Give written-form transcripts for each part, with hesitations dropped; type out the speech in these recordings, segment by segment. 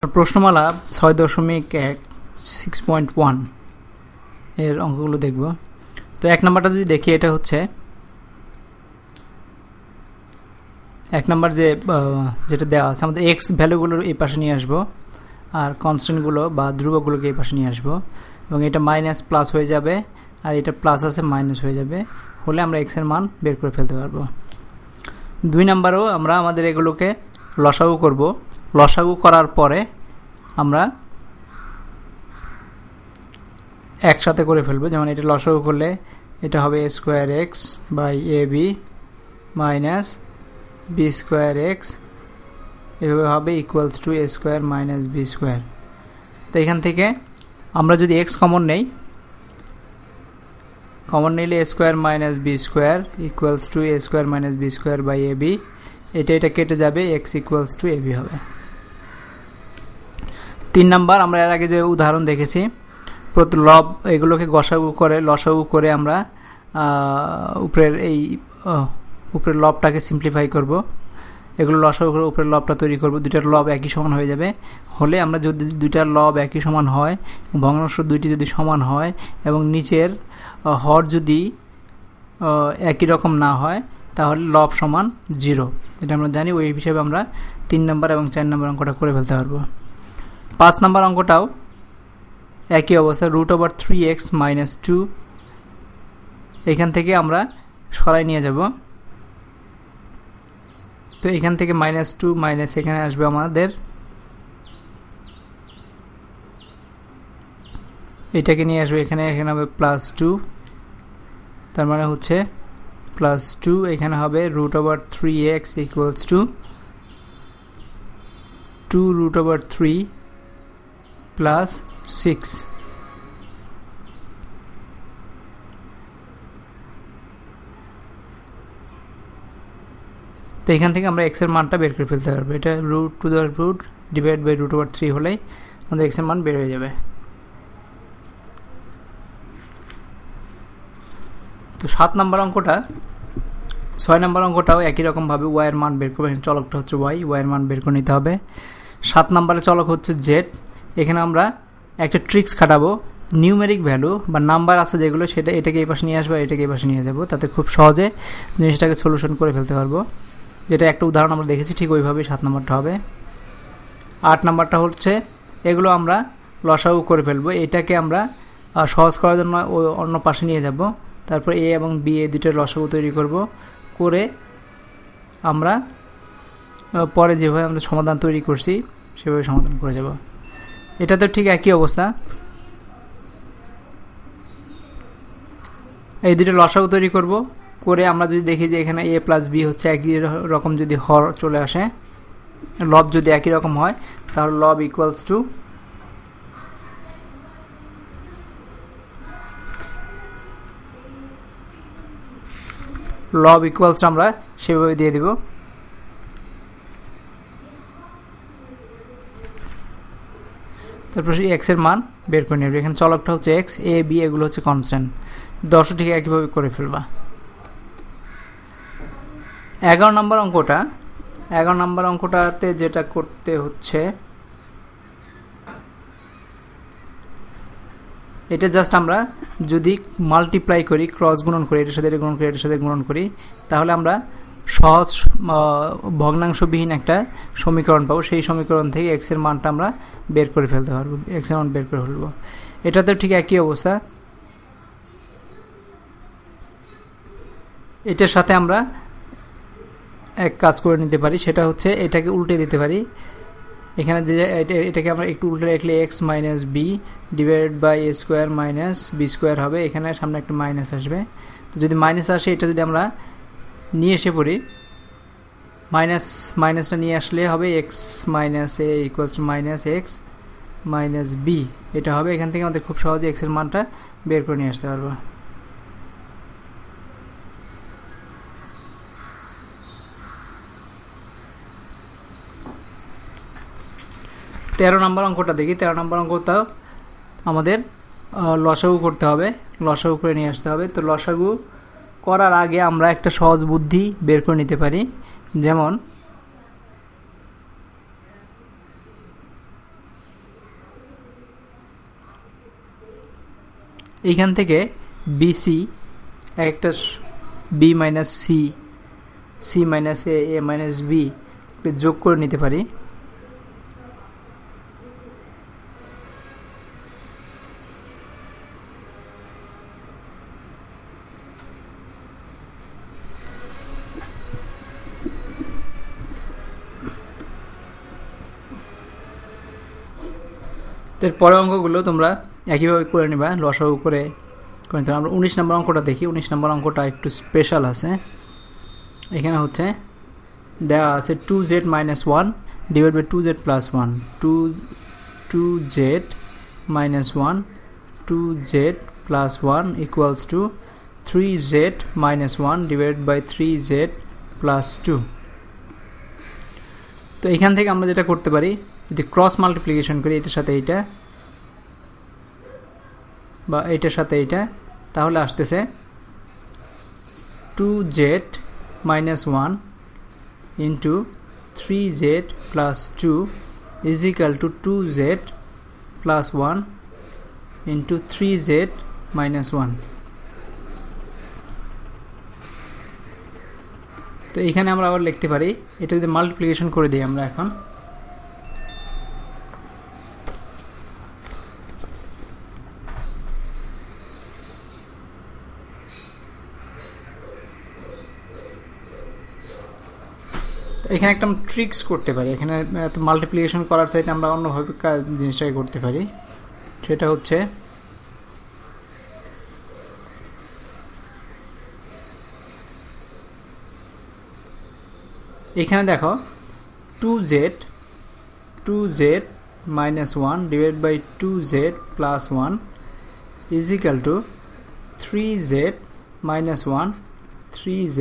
প্রশ্নমালা 6.1 6.1 এর অঙ্কগুলো দেখব। তো এক নাম্বারটা যদি দেখি, এটা হচ্ছে এক নাম্বার যেটা দেওয়া আছে, আমাদের এক্স ভ্যালুগুলোর এই পাশে নিয়ে আসবো আর কনস্ট্যান্টগুলো বা ধ্রুবকগুলোকে এই পাশে নিয়ে আসবো, এবং এটা মাইনাস প্লাস হয়ে যাবে আর এটা প্লাস আছে মাইনাস হয়ে যাবে, হলে আমরা এক্সের মান বের করে ফেলতে পারবো। 2 নাম্বারও আমরা আমাদের এগুলোকে লসাগু করব। লসাগু করার পরে আমরা একসাথে করে ফেলবো। যেমন এটা লসাগু করলে এটা হবে a square x by a b minus b square x, এভাবে হবে equals to a square minus b square. তো এখান থেকে আমরা যদি এক্স কমন নেই, কমন নিলে a square minus b square equals to a square minus b square by a b, এটা কেটে যাবে, x equals to a b হবে। 3 নাম্বার আমরা এর আগে যে উদাহরণ দেখেছি, লব এগুলোকে লসাগু করে আমরা উপরের লবটাকে সিম্পলিফাই করব। এগুলো লসাগু করে উপরের লবটা তৈরি করব, দুইটার লব একই সমান হয়ে যাবে। হলে আমরা যদি দুইটার লব একই সমান হয়, ভগ্নাংশ দুইটি যদি সমান হয় এবং নিচের হর যদি একই রকম না হয়, তাহলে লব সমান 0। এটা আমরা জানি, ওই হিসাবে আমরা 3 নাম্বার এবং 4 নাম্বার অঙ্কটা করে ফেলতে পারবো। 5 নাম্বার অঙ্কটাও একই অবস্থা, √3x - 2, এখান থেকে আমরা সরাই নিয়ে যাব। তো এখান থেকে -2 মাইনাস এখানে আসবে আমাদের, এটাকে নিয়ে আসবে এখানে হবে +2, তার মানে হচ্ছে +2, এখানে হবে √3x ইকুয়ালস টু 2√3 প্লাস 6। তো এখান থেকে আমরা এক্স এর মানটা বের করে ফেলতে পারবো। এটা √√, ডিভাইড বাই √3 হলেই আমাদের এক্স এর মান বের হয়ে যাবে। তো 7 নাম্বার অঙ্কটা, 6 নাম্বার অঙ্কটাও একই রকমভাবে ওয়াই এর মান বের করবে। চলকটা হচ্ছে ওয়াই এর মান বের করে নিতে হবে। 7 নাম্বারে চলক হচ্ছে জেড। এখানে আমরা একটা ট্রিক্স খাটাবো, নিউমেরিক ভ্যালু বা নাম্বার আছে যেগুলো, এটাকে এই পাশে নিয়ে আসবো, এটাকে এই পাশে নিয়ে যাবো, তাতে খুব সহজে জিনিসটাকে সলিউশন করে ফেলতে পারবো। যেটা একটা উদাহরণ আমরা দেখেছি, ঠিক ওইভাবেই 7 নাম্বারটা হবে। 8 নাম্বারটা হচ্ছে এগুলো আমরা লসাগু করে ফেলবো। এটাকে আমরা সহজ করার জন্য অন্য পাশে নিয়ে যাব, তারপর এ এবং বি এই দুটোর লসাগু তৈরি করে আমরা পরে যেভাবে আমরা সমাধান তৈরি করছি সেভাবে সমাধান করে যাব। এটা তো ঠিক একই অবস্থা। এই দুটো লসাগু তৈরি করে আমরা যদি দেখি যে এখানে a প্লাস বি হচ্ছে একই রকম, যদি হর চলে আসে, লব যদি একই রকম হয়, তাহলে লব ইকুয়ালস টু আমরা সেভাবে দিয়ে দিব। তারপর এক্স এর মান বের করে নেবে। এখানে চলকটা হচ্ছে এক্স, এ বি এগুলো হচ্ছে কনস্ট্যান্ট। 10 ঠিক একইভাবে করে ফেলবা। 11 নম্বর অঙ্কটাতে যেটা করতে হচ্ছে, এটা জাস্ট আমরা যদি মাল্টিপ্লাই করি, ক্রস গুণন করি, এটার সাথে গুণন করি, এটার সাথে গুণন করি, তাহলে আমরা সহজ ভগ্নাংশবিহীন একটা সমীকরণ পাবো। সেই সমীকরণ থেকে এক্স এর মানটা আমরা বের করে ফেলতে পারবো, এক্স এর মান বের করে ফেলবো। এটাতে ঠিক একই অবস্থা। এটার সাথে আমরা এক কাজ করে নিতে পারি, সেটা হচ্ছে এটাকে উল্টে দিতে পারি। এখানে এটাকে আমরা একটু উল্টে রাখলে x minus b divided by a square minus b square হবে। এখানে সামনে একটা মাইনাস আসবে, তো যদি মাইনাস আসে, এটা যদি আমরা নিয়ে এসে পড়ি, মাইনাসটা নিয়ে আসলে হবে x minus a equals to minus x minus b, এটা হবে। এখান থেকে আমাদের খুব সহজে এক্স এর মানটা বের করে নিয়ে আসতে পারবো। তেরো নম্বর অঙ্কটা দেখি। 13 নম্বর অঙ্কটাও আমাদের লসাগু করতে হবে, লসাগু করে নিয়ে আসতে হবে। তো লসাগু করার আগে আমরা একটা সহজ বুদ্ধি বের করে নিতে পারি। যেমন এইখান থেকে বিসি একটা B minus C, C minus A, A minus B যোগ করে নিতে পারি। এর পরের অঙ্কগুলো তোমরা একইভাবে করে নেবা, লসাগু করে নিতে। আমরা 19 নম্বর অঙ্কটা দেখি। 19 নম্বর অঙ্কটা একটু স্পেশাল আছে। এখানে হচ্ছে দেওয়া আছে 2z minus 1 divided by 2z plus 1, 2z minus 1, 2z plus 1 equals to 3z minus 1 divided by 3z plus 2। তো এখান থেকে আমরা যেটা করতে পারি, যদি ক্রস মাল্টিপ্লিকেশন করি এটার সাথে এইটা বা এইটার সাথে এইটা, তাহলে আসতেছে 2z minus 1 into 3z plus 2 is equal to 2z plus 1 into 3z minus 1। তো এখানে আমরা আবার লিখতে পারি, এটা যদি মাল্টিপ্লিকেশন করে দিই আমরা এখন, এখানে একটা ট্রিক্স করতে পারি। এখানে মাল্টিপ্লিকেশন করার চাইতে আমরা অন্যভাবে জিনিসটাকে করতে পারি। সেটা হচ্ছে এখানে দেখো 2z minus 1 divided by 2z plus 1 is equal to 3z minus 1, 3z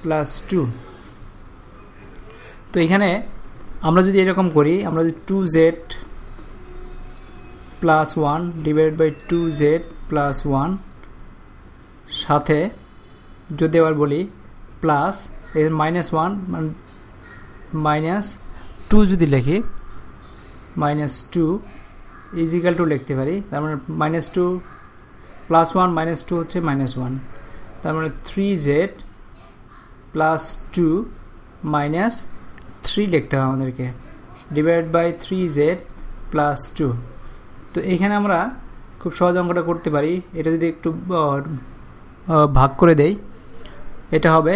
plus 2। তো এখানে আমরা যদি এরকম করি, আমরা যদি 2z plus 1 divide by 2z plus 1 সাথে যদি আবার বলি প্লাস এর মাইনাস 1 মাইনাস 2 যদি লিখি, মাইনাস 2 ইজ ইকাল টু লিখতে পারি। তার মানে মাইনাস 2 প্লাস 1 মাইনাস 2 হচ্ছে মাইনাস 1। তার মানে 3z প্লাস 2 মাইনাস 3 লিখতে হবে আমাদেরকে, ডিভাইড বাই 3z প্লাস 2। তো এখানে আমরা খুব সহজ অঙ্কটা করতে পারি। এটা যদি একটু ভাগ করে দেই, এটা হবে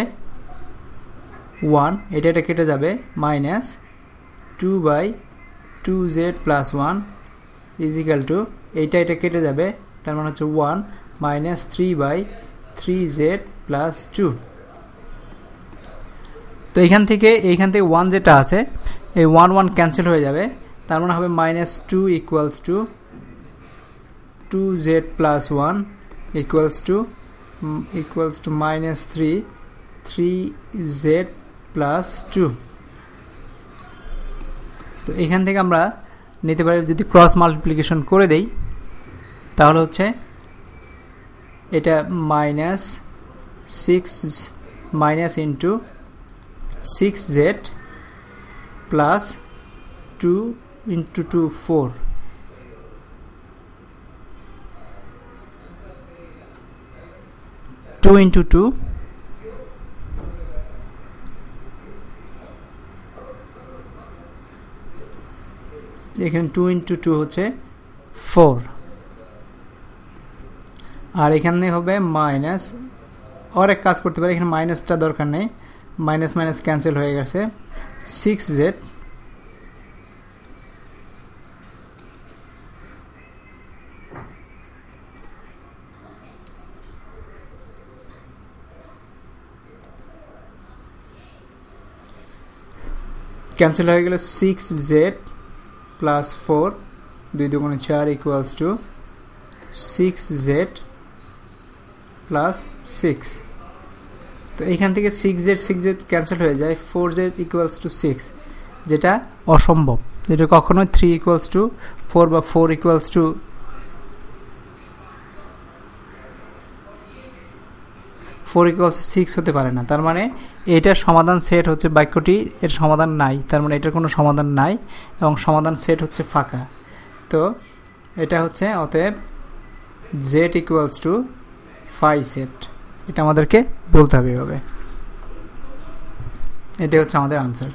1, এটা কেটে যাবে, minus 2 by 2z plus 1 is equal to এটা কেটে যাবে, তার মানে হচ্ছে 1 মাইনাস 3 বাই 3z প্লাস 2। তো এইখান থেকে 1 যেটা আছে, এই 1 ক্যান্সেল হয়ে যাবে, তার মানে হবে minus 2 equals to 2z plus 1 equals to minus 3z plus 2। তো এখান থেকে আমরা নিতে পারি, যদি ক্রস মাল্টিপ্লিকেশন করে দেই তাহলে হচ্ছে এটা minus 6 minus into 6z plus 2 into 2 4, two into two এখানে 2 into 2 হচ্ছে 4, আর এখানে হবে মাইনাস। আর এক কাজ করতে পারি, এখানে মাইনাসটা দরকার নেই, মাইনাস মাইনাস ক্যান্সেল হয়ে গেছে, 6z ক্যান্সেল হয়ে গেল, 6z plus 4 2 2 4 equals to 6z plus 6। তো এইখান থেকে 6z ক্যান্সেল হয়ে যায়, 4z ইকুয়ালস টু 6, যেটা অসম্ভব, যেটা কখনোই 3 ইকুয়ালস টু 4 বা 4 ইকুয়ালস টু 4 4 = 6 হতে পারে না, তার মানে এটার সমাধান সেট হচ্ছে বাক্যটি এর সমাধান নাই, তার মানে এটার কোনো সমাধান নাই এবং সমাধান সেট হচ্ছে ফাঁকা। তো এটা হচ্ছে অতএব z = 5 সেট, এটা আমাদেরকে বলতে হবে এভাবে। এটাই হচ্ছে আমাদের আনসার।